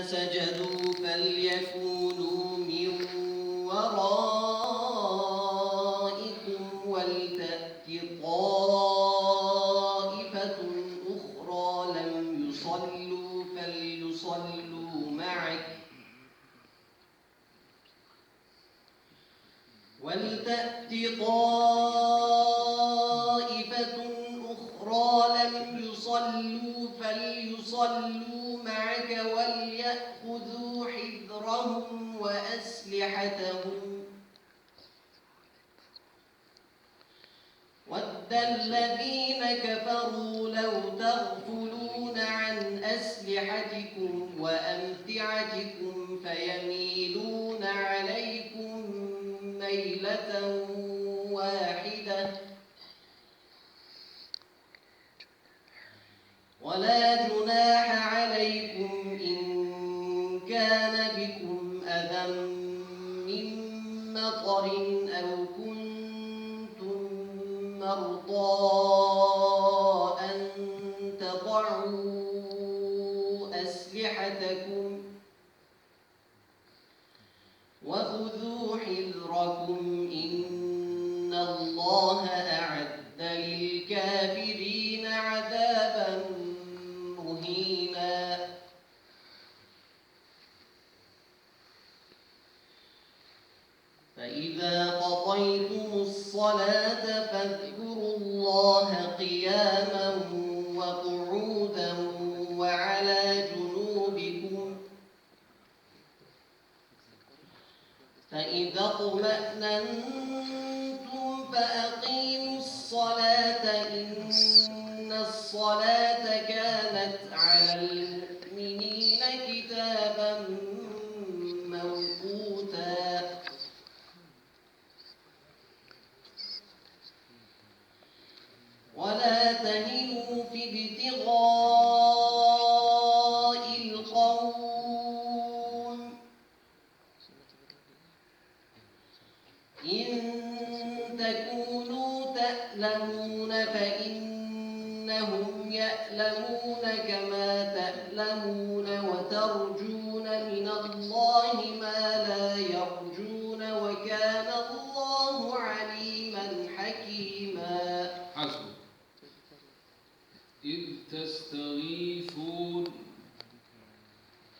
سجدوا فليكونوا من ورائكم ولتأت طائفة أخرى لم يصلوا فليصلوا معك ولتأت طائفة أخرى لم يصلوا فليصلوا معك وليأخذوا حذرهم وأسلحتهم ود الذين كفروا لو تغفلون عن أسلحتكم وأمتعتكم فيميلون عليكم ميلة واحدة ولا جناح عليكم إن كان بكم أذى من مطر أو كنتم مرضى أن تضعوا أسلحتكم وخذوا حذركم إن الله أعد للكافرين عذابا مهينا فإذا قضيتم الصلاة فاذكروا الله قياما وقعودا وعلى جنوبكم فإذا اطمأننتم فأقيموا الصلاة إن الصلاة كانت على المؤمنين كتابا موقوتا ولا تهنوا في ابتغاء القوم إن تكونوا تألمون فإنهم يألمون كما تألمون وترجون من الله ما لا يرجون وكان الله عليما حكيما. حسبك. إذ تستغيثون